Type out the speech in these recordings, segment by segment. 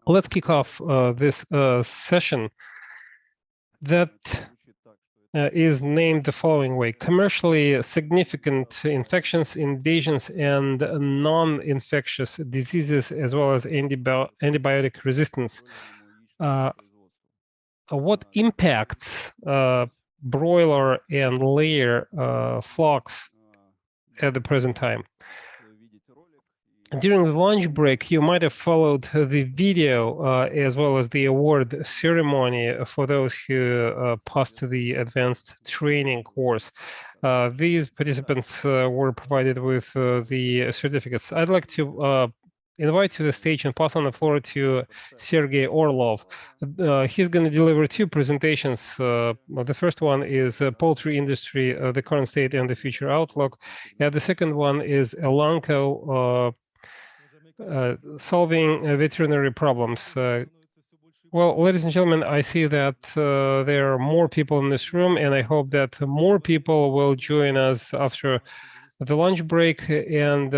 Let's kick off this session that is named the following way: commercially significant infections, invasions, and non-infectious diseases, as well as antibiotic resistance. What impacts broiler and layer flocks at the present time? During the lunch break, you might have followed the video as well as the award ceremony for those who passed the advanced training course. These participants were provided with the certificates. I'd like to invite to the stage and pass on the floor to Sergey Orlov. He's going to deliver two presentations. The first one is poultry industry, the current state and the future outlook. And the second one is Elanco solving veterinary problems. Well, ladies and gentlemen, I see that there are more people in this room, and I hope that more people will join us after the lunch break, and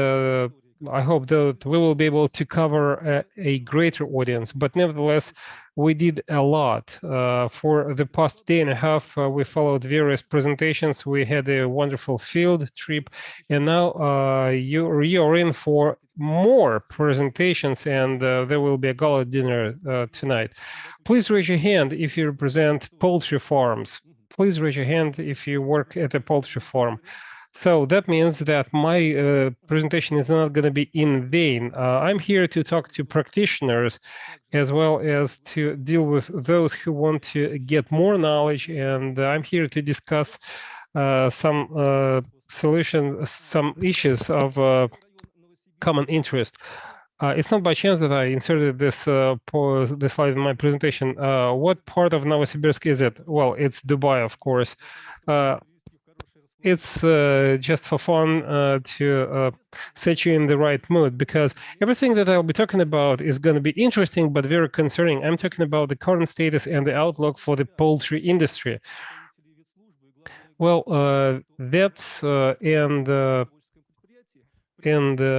I hope that we will be able to cover a greater audience. But nevertheless, we did a lot. For the past day and a half, we followed various presentations. We had a wonderful field trip, and now you're in for more presentations, and there will be a gala dinner tonight. Please raise your hand if you represent poultry farms. Please raise your hand if you work at a poultry farm. So that means that my presentation is not going to be in vain. I'm here to talk to practitioners as well as to deal with those who want to get more knowledge. And I'm here to discuss some solutions, some issues of common interest. It's not by chance that I inserted this slide in my presentation. What part of Novosibirsk is it? Well, it's Dubai, of course. It's just for fun to set you in the right mood, because everything that I'll be talking about is going to be interesting but very concerning. I'm talking about the current status and the outlook for the poultry industry. Well, vets and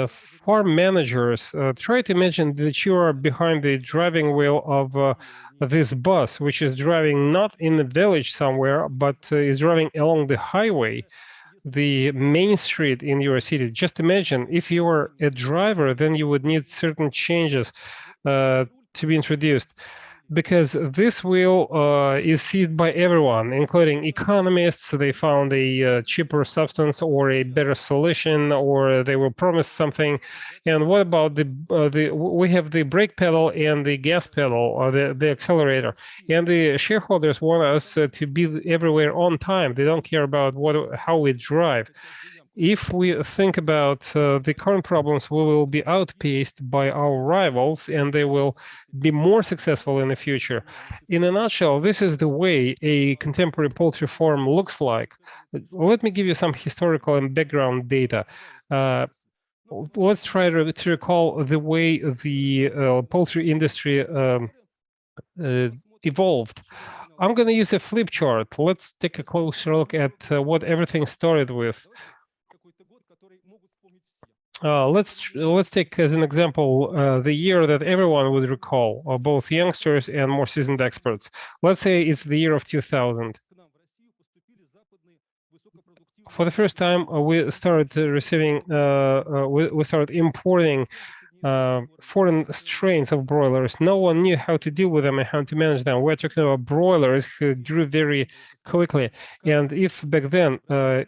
farm managers, try to imagine that you are behind the driving wheel of this bus, which is driving not in the village somewhere, but is driving along the highway, the main street in your city. Just imagine if you were a driver, then you would need certain changes to be introduced, because this wheel is seized by everyone, including economists. They found a cheaper substance or a better solution, or they were promised something. And what about we have the brake pedal and the gas pedal, or the accelerator, and the shareholders want us to be everywhere on time. They don't care about how we drive. If we think about the current problems, we will be outpaced by our rivals, and they will be more successful in the future. In a nutshell, this is the way a contemporary poultry farm looks like. Let me give you some historical and background data. Let's try to recall the way the poultry industry evolved. I'm going to use a flip chart. Let's take a closer look at what everything started with. Let's take as an example the year that everyone would recall, both youngsters and more seasoned experts. Let's say it's the year of 2000. For the first time, we started receiving, we started importing foreign strains of broilers. No one knew how to deal with them and how to manage them. We're talking about broilers who grew very quickly. And if back then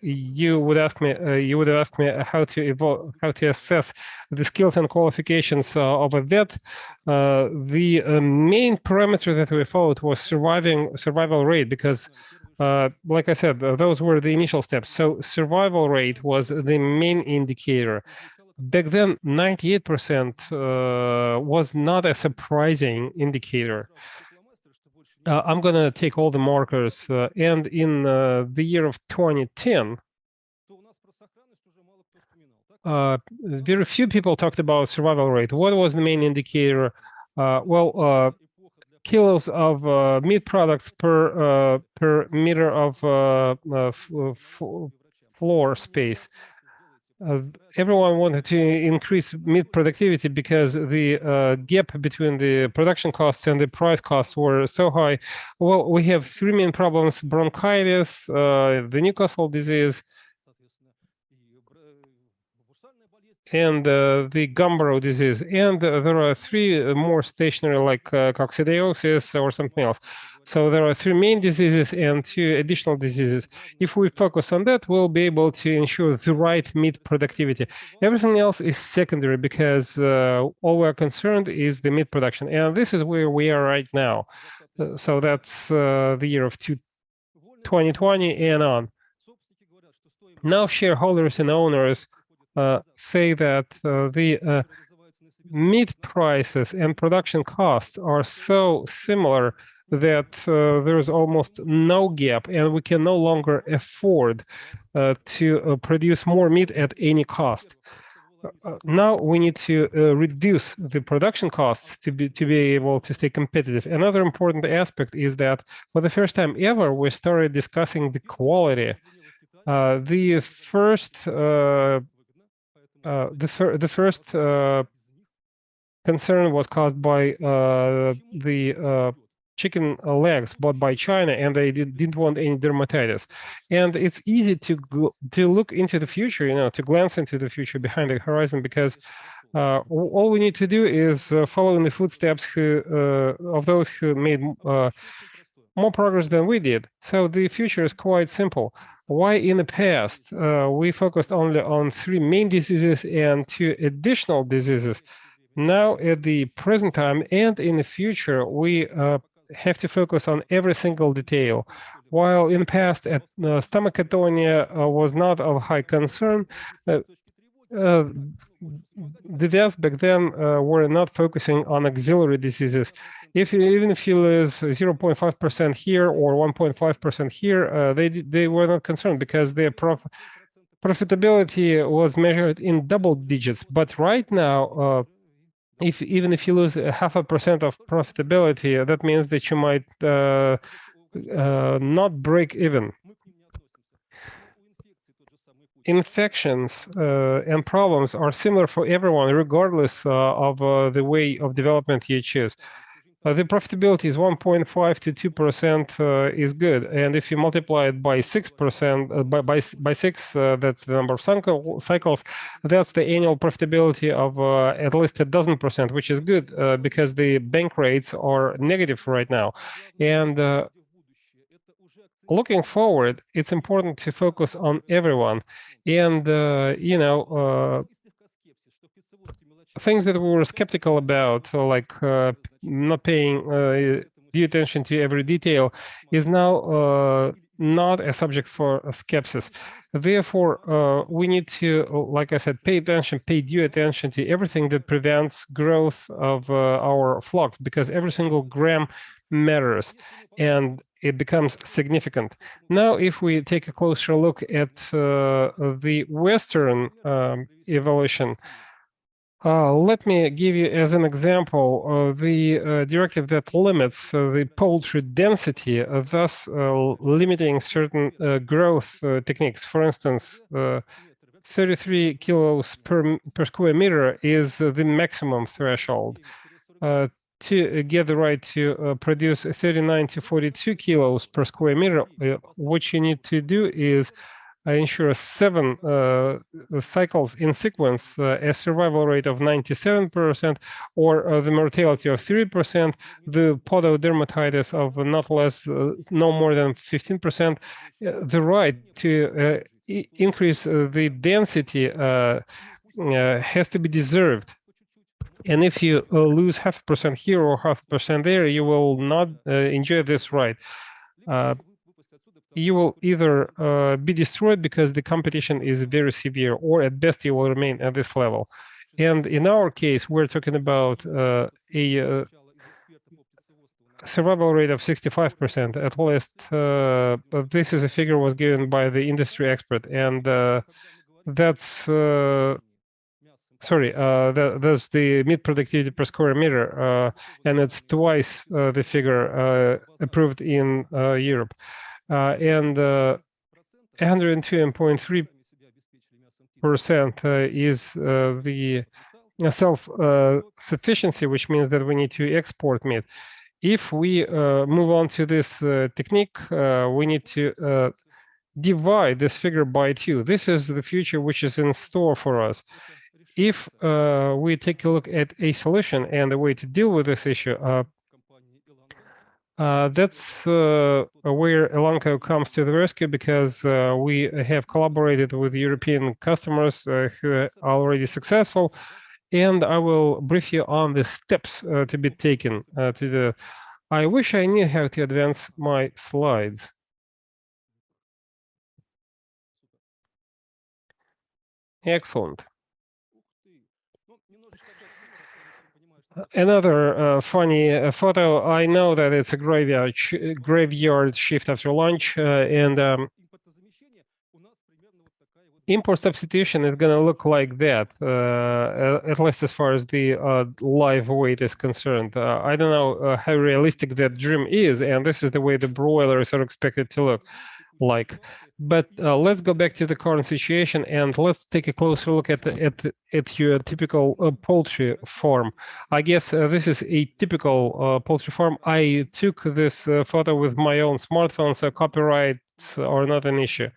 you would have asked me how to assess the skills and qualifications of a vet, the main parameter that we followed was survival rate, because like I said, those were the initial steps. So survival rate was the main indicator. Back then, 98% was not a surprising indicator. I'm going to take all the markers, and in the year of 2010, very few people talked about survival rate. What was the main indicator? Kilos of meat products per meter of floor space. everyone wanted to increase meat productivity because the gap between the production costs and the price costs were so high. Well, we have three main problems: bronchitis, the Newcastle disease, and the Gumboro disease. And there are three more stationary, like coccidiosis or something else. So there are three main diseases and two additional diseases. If we focus on that, we'll be able to ensure the right meat productivity. Everything else is secondary because all we're concerned is the meat production. And this is where we are right now. So that's the year of 2020 and on. Now shareholders and owners say that the meat prices and production costs are so similar that there's almost no gap, and we can no longer afford to produce more meat at any cost. Now we need to reduce the production costs to be able to stay competitive. Another important aspect is that for the first time ever, we started discussing the quality. The first concern was caused by the chicken legs bought by China, and they didn't want any dermatitis. And it's easy to look into the future, to glance into the future behind the horizon, because all we need to do is follow in the footsteps of those who made more progress than we did. So the future is quite simple. Why in the past we focused only on three main diseases and two additional diseases? Now, at the present time and in the future, we have to focus on every single detail. While in the past, stomach atonia was not of high concern, the deaths back then were not focusing on auxiliary diseases. Even if you lose 0.5% here or 1.5% here, they were not concerned because their profitability was measured in double digits. But right now, even if you lose 0.5% of profitability, that means that you might not break even. Infections and problems are similar for everyone, regardless of the way of development you choose. The profitability is 1.5 to 2% is good, and if you multiply it by 6%, by 6, that's the number of cycles. That's the annual profitability of at least a dozen percent, which is good because the bank rates are negative right now. And looking forward, it's important to focus on everyone, and things that we were skeptical about, like not paying due attention to every detail, is now not a subject for skepsis. Therefore, we need to, like I said, pay due attention to everything that prevents growth of our flocks, because every single gram matters and it becomes significant. Now, if we take a closer look at the Western evolution, let me give you as an example the directive that limits the poultry density, thus limiting certain growth techniques. For instance, 33 kilos per square meter is the maximum threshold. To get the right to produce 39 to 42 kilos per square meter, what you need to do is ensure 7 cycles in sequence, a survival rate of 97%, or the mortality of 3%, the pododermatitis of no more than 15%, the right to increase the density has to be deserved. And if you lose 0.5% here or 0.5% there, you will not enjoy this right. You will either be destroyed because the competition is very severe, or at best you will remain at this level. And in our case, we're talking about a survival rate of 65%, at least. This is a figure was given by the industry expert, and that's that's the meat productivity per square meter, and it's twice the figure approved in Europe. And 102.3 is the self-sufficiency, which means that we need to export meat. If we move on to this technique, we need to divide this figure by 2. This is the future which is in store for us. If we take a look at a solution and a way to deal with this issue, that's where Elanco comes to the rescue, because we have collaborated with European customers who are already successful, and I will brief you on the steps to be taken to the. I wish I knew how to advance my slides. Excellent. Another funny photo. I know that it's a graveyard shift after lunch, and import substitution is going to look like that, at least as far as the live weight is concerned. I don't know how realistic that dream is, and this is the way the broilers are expected to look like. But let's go back to the current situation, and let's take a closer look at your typical poultry farm. I guess this is a typical poultry farm. I took this photo with my own smartphone, so copyrights are not an issue.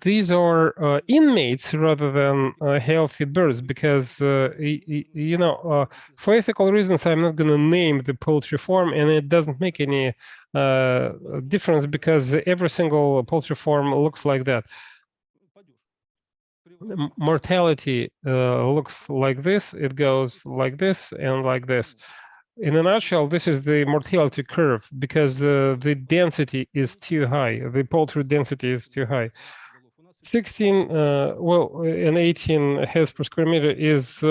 These are inmates rather than healthy birds, because for ethical reasons, I'm not going to name the poultry farm, and it doesn't make any difference, because every single poultry farm looks like that. Mortality looks like this. It goes like this and like this. In a nutshell, this is the mortality curve, because the density is too high. The poultry density is too high. 16, and 18 heads per square meter is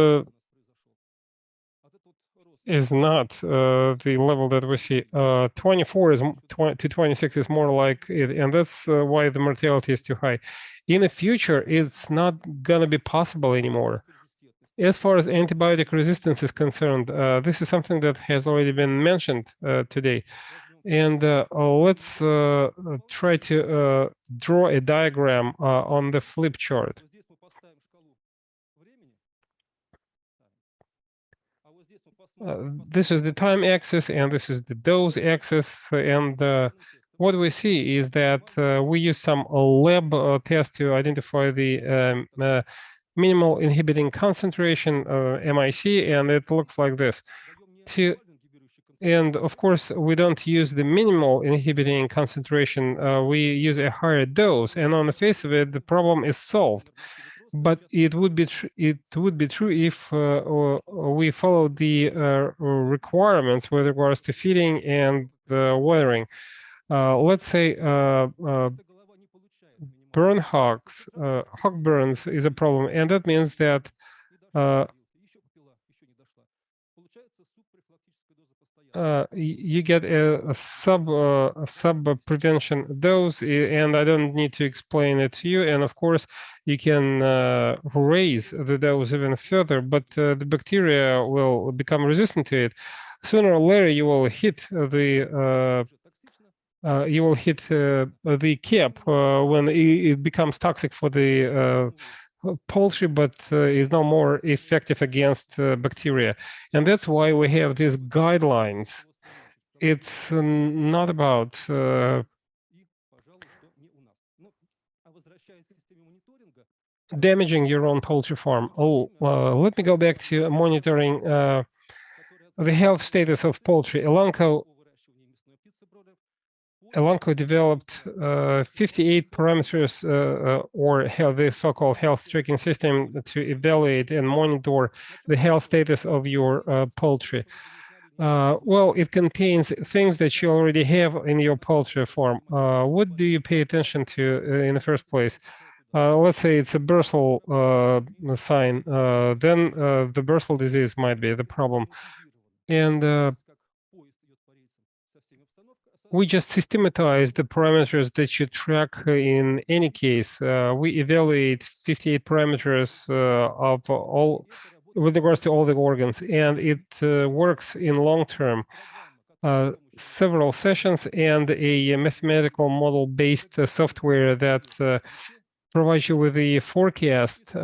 not the level that we see. 24 to 26 is more like it, and that's why the mortality is too high. In the future, it's not going to be possible anymore. As far as antibiotic resistance is concerned, this is something that has already been mentioned today. And let's try to draw a diagram on the flip chart. This is the time axis, and this is the dose axis. And what we see is that we use some lab tests to identify the minimal inhibiting concentration, MIC, and it looks like this. And of course, we don't use the minimal inhibiting concentration. We use a higher dose, and on the face of it, the problem is solved. But it would be true if we follow the requirements with regards to feeding and watering. Let's say hog burns is a problem, and that means that you get a sub prevention dose, and I don't need to explain it to you. And of course, you can raise the dose even further, but the bacteria will become resistant to it. Sooner or later, you will hit the cap when it becomes toxic for the poultry, but is no more effective against bacteria. And that's why we have these guidelines. It's not about damaging your own poultry farm. Let me go back to monitoring the health status of poultry. Elanco developed 58 parameters or the so-called health tracking system to evaluate and monitor the health status of your poultry. Well, it contains things that you already have in your poultry farm. What do you pay attention to in the first place? Let's say it's a bursal sign, then the bursal disease might be the problem. And we just systematize the parameters that you track in any case. We evaluate 58 parameters of all with regards to all the organs, and it works in long term. several sessions and a mathematical model-based software that provides you with a forecast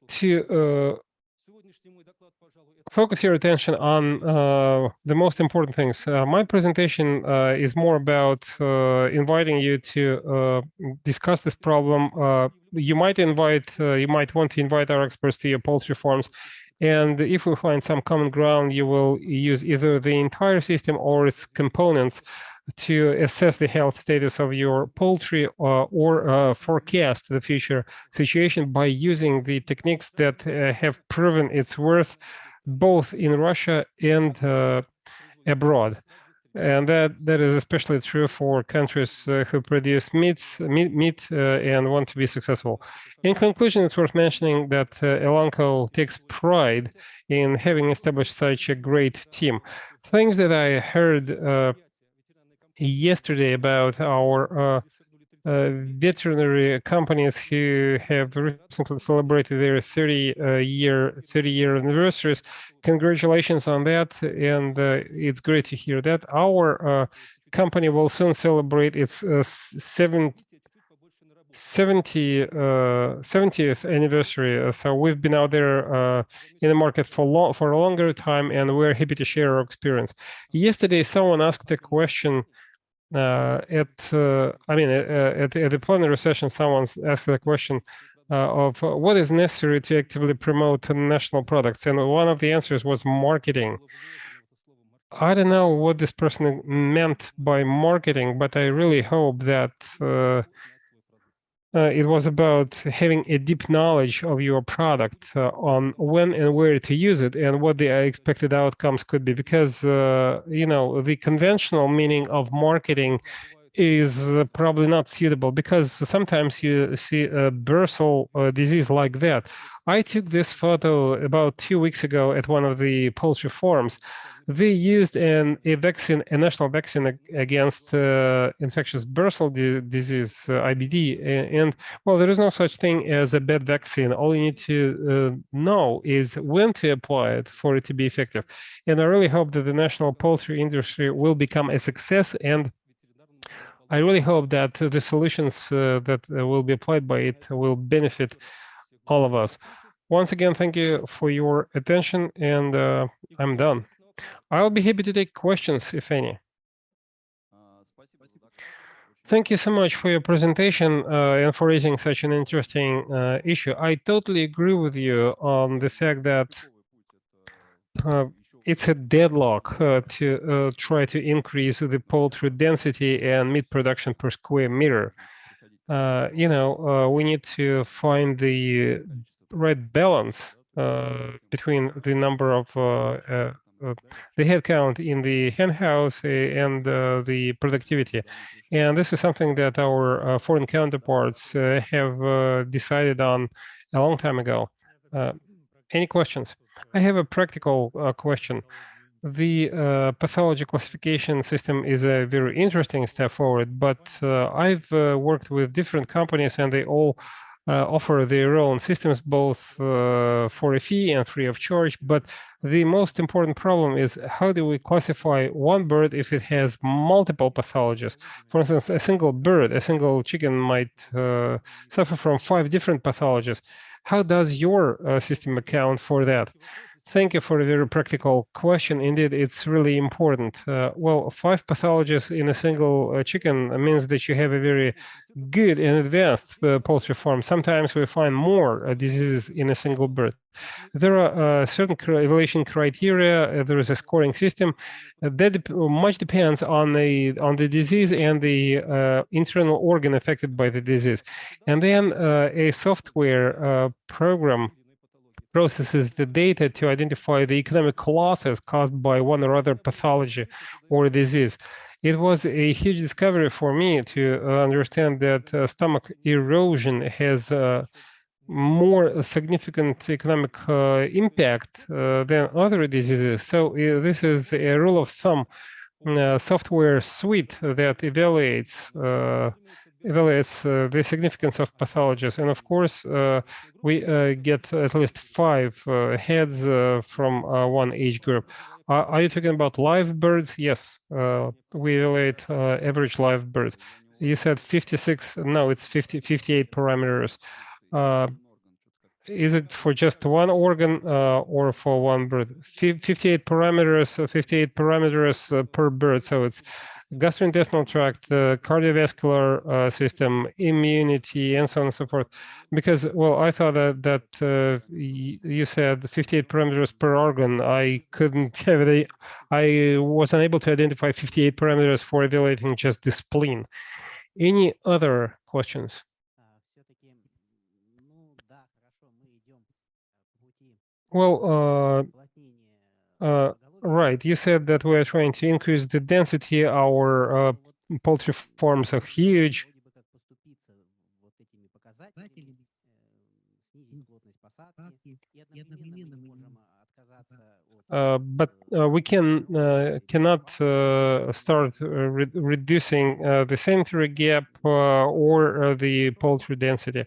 to focus your attention on the most important things. My presentation is more about inviting you to discuss this problem. You might want to invite our experts to your poultry farms. And if we find some common ground, you will use either the entire system or its components to assess the health status of your poultry or forecast the future situation by using the techniques that have proven its worth both in Russia and abroad. And that is especially true for countries who produce meat and want to be successful. In conclusion, it's worth mentioning that Elanco takes pride in having established such a great team. Things that I heard yesterday about our veterinary companies who have recently celebrated their 30-year anniversaries. Congratulations on that, and it's great to hear that. Our company will soon celebrate its 70th anniversary. So we've been out there in the market for a longer time, and we're happy to share our experience. Yesterday, someone asked a question at the plenary session. Someone asked the question of what is necessary to actively promote national products, and one of the answers was marketing. I don't know what this person meant by marketing, but I really hope that it was about having a deep knowledge of your product on when and where to use it and what the expected outcomes could be. Because, the conventional meaning of marketing is probably not suitable, because sometimes you see a bursal disease like that. I took this photo about 2 weeks ago at one of the poultry farms. They used a national vaccine against infectious bursal disease, IBD, and well, there is no such thing as a bad vaccine. All you need to know is when to apply it for it to be effective. And I really hope that the national poultry industry will become a success, and I really hope that the solutions that will be applied by it will benefit all of us. Once again, thank you for your attention, and I'm done. I'll be happy to take questions, if any. Thank you so much for your presentation and for raising such an interesting issue. I totally agree with you on the fact that it's a deadlock to try to increase the poultry density and meat production per square meter. We need to find the right balance between the number of the headcount in the hen house and the productivity. And this is something that our foreign counterparts have decided on a long time ago. Any questions? I have a practical question. The pathology classification system is a very interesting step forward, but I've worked with different companies, and they all offer their own systems, both for a fee and free of charge. But the most important problem is, how do we classify one bird if it has multiple pathologies? For instance, a single chicken might suffer from 5 different pathologies. How does your system account for that? Thank you for a very practical question. Indeed, it's really important. Well, 5 pathologies in a single chicken means that you have a very good and advanced poultry farm. Sometimes we find more diseases in a single bird. There are certain evaluation criteria. There is a scoring system. That much depends on the disease and the internal organ affected by the disease. And then a software program processes the data to identify the economic losses caused by one or other pathology or disease. It was a huge discovery for me to understand that stomach erosion has more significant economic impact than other diseases. So this is a rule of thumb software suite that evaluates evaluates the significance of pathologies. And of course, we get at least 5 heads from one age group. Are you talking about live birds? Yes, we evaluate average live birds. You said 56, no, it's 58 parameters. Is it for just one organ or for one bird? 58 parameters, 58 parameters per bird. So it's gastrointestinal tract, cardiovascular system, immunity, and so on and so forth. Because, well, I thought that you said 58 parameters per organ. I couldn't have it. I was unable to identify 58 parameters for evaluating just the spleen. Any other questions? Well, right. You said that we are trying to increase the density. Our poultry farms are huge. But we cannot start reducing the sanitary gap or the poultry density.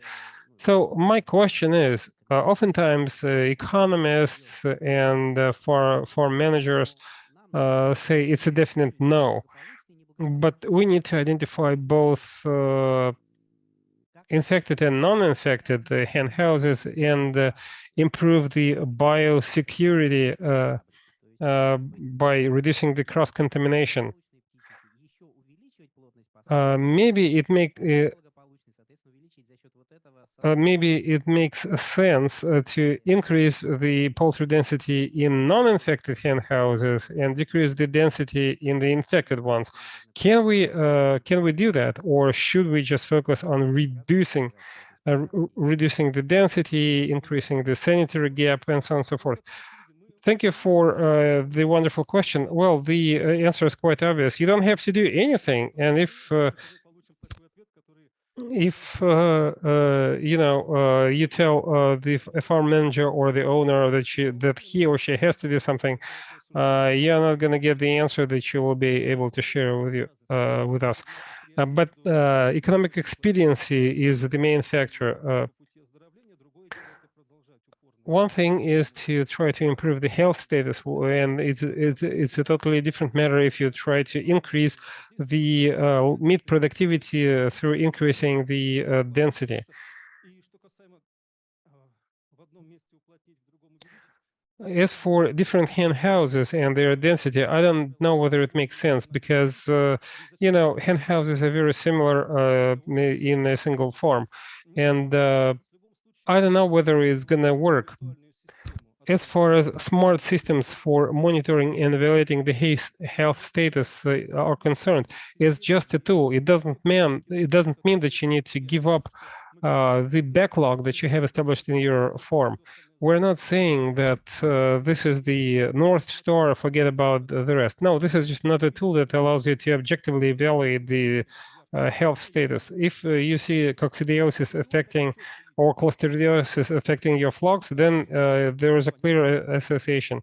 So my question is, oftentimes economists and farm managers say it's a definite no, but we need to identify both infected and non-infected hen houses and improve the biosecurity by reducing the cross-contamination. Maybe it makes sense to increase the poultry density in non-infected hen houses and decrease the density in the infected ones. Can we do that, or should we just focus on reducing the density, increasing the sanitary gap, and so on and so forth? Thank you for the wonderful question. Well, the answer is quite obvious. You don't have to do anything, and if you tell the farm manager or the owner that he or she has to do something, you're not going to get the answer that you will be able to share with us. But economic expediency is the main factor. One thing is to try to improve the health status, and it's a totally different matter if you try to increase the meat productivity through increasing the density. As for different hen houses and their density, I don't know whether it makes sense because, hen houses are very similar in a single farm. And I don't know whether it's going to work. As far as smart systems for monitoring and evaluating the health status are concerned, it's just a tool. It doesn't mean that you need to give up the backlog that you have established in your farm. We're not saying that this is the North Star, forget about the rest. No, this is just another tool that allows you to objectively evaluate the health status. If you see coccidiosis affecting or clostridiosis affecting your flocks, then there is a clear association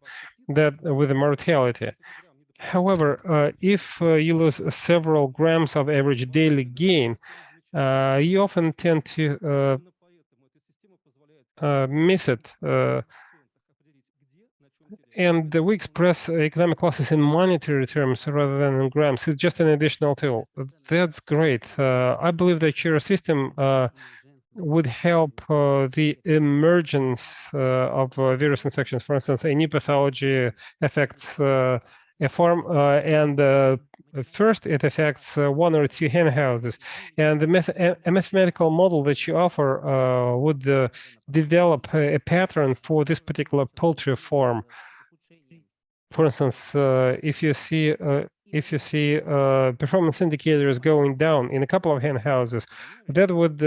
that with the mortality. However, if you lose several grams of average daily gain, you often tend to miss it. And we express economic losses in monetary terms rather than in grams. It's just an additional tool. That's great. I believe that your system would help the emergence of virus infections. For instance, a new pathology affects a farm, and first it affects one or two hen houses. And a mathematical model that you offer would develop a pattern for this particular poultry farm. For instance, if you see performance indicators going down in a couple of hen houses, that would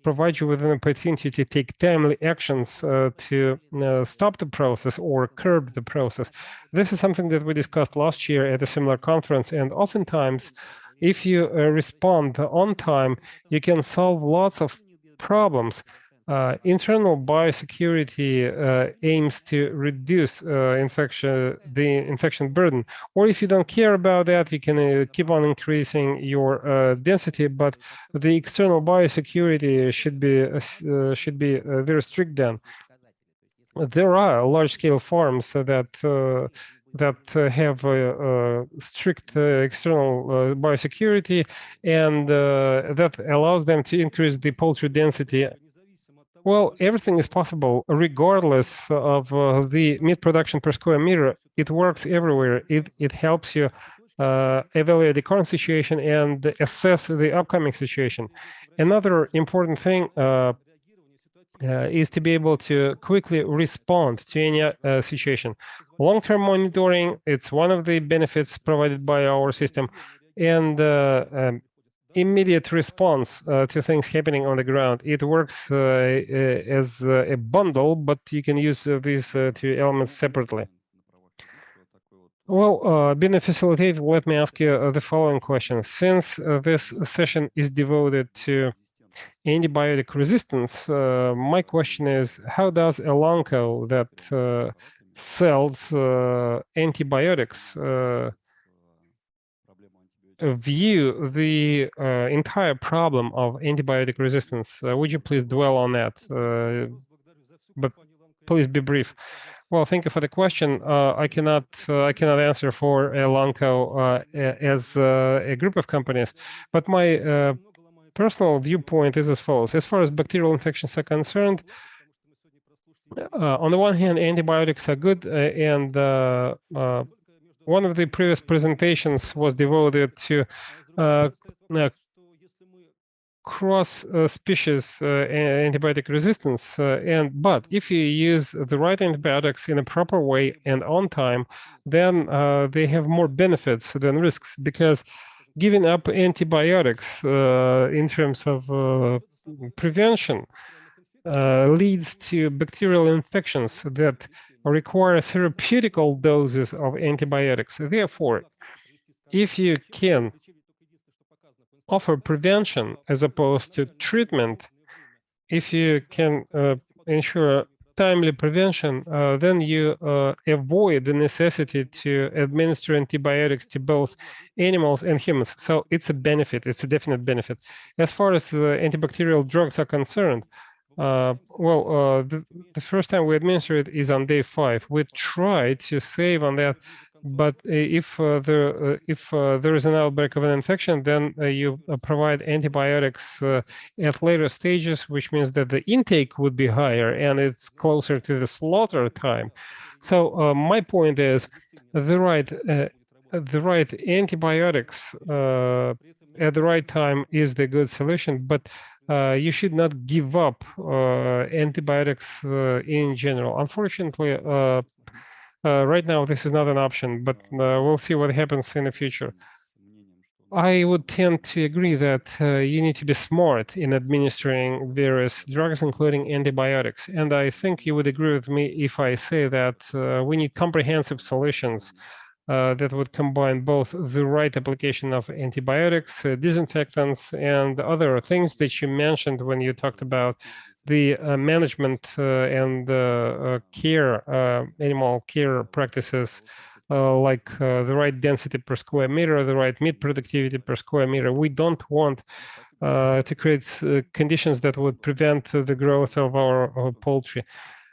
provide you with an opportunity to take timely actions to stop the process or curb the process. This is something that we discussed last year at a similar conference, and oftentimes, if you respond on time, you can solve lots of problems. Internal biosecurity aims to reduce the infection burden. Or if you don't care about that, you can keep on increasing your density, but the external biosecurity should be very strict then. There are large-scale farms that have strict external biosecurity, and that allows them to increase the poultry density. Well, everything is possible regardless of the meat production per square meter. It works everywhere. It helps you evaluate the current situation and assess the upcoming situation. Another important thing is to be able to quickly respond to any situation. Long-term monitoring, it's one of the benefits provided by our system, and immediate response to things happening on the ground. It works as a bundle, but you can use these two elements separately. Well, being a facilitator, let me ask you the following question. Since this session is devoted to antibiotic resistance, my question is, how does Elanco that sells antibiotics view the entire problem of antibiotic resistance? Would you please dwell on that? But please be brief. Well, thank you for the question. I cannot answer for Elanco as a group of companies, but my personal viewpoint is as follows. As far as bacterial infections are concerned, on the one hand, antibiotics are good, and one of the previous presentations was devoted to cross-species antibiotic resistance. But if you use the right antibiotics in a proper way and on time, then they have more benefits than risks, because giving up antibiotics in terms of prevention leads to bacterial infections that require therapeutical doses of antibiotics. Therefore, if you can offer prevention as opposed to treatment, if you can ensure timely prevention, then you avoid the necessity to administer antibiotics to both animals and humans. So it's a benefit, it's a definite benefit. As far as antibacterial drugs are concerned, the first time we administer it is on day 5. We try to save on that, but if there is an outbreak of an infection, then you provide antibiotics at later stages, which means that the intake would be higher and it's closer to the slaughter time. So my point is the right antibiotics at the right time is the good solution, but you should not give up antibiotics in general. Unfortunately, right now, this is not an option, but we'll see what happens in the future. I would tend to agree that you need to be smart in administering various drugs, including antibiotics. And I think you would agree with me if I say that we need comprehensive solutions that would combine both the right application of antibiotics, disinfectants, and other things that you mentioned when you talked about the management and care, animal care practices, like the right density per square meter, the right meat productivity per square meter. We don't want to create conditions that would prevent the growth of our poultry.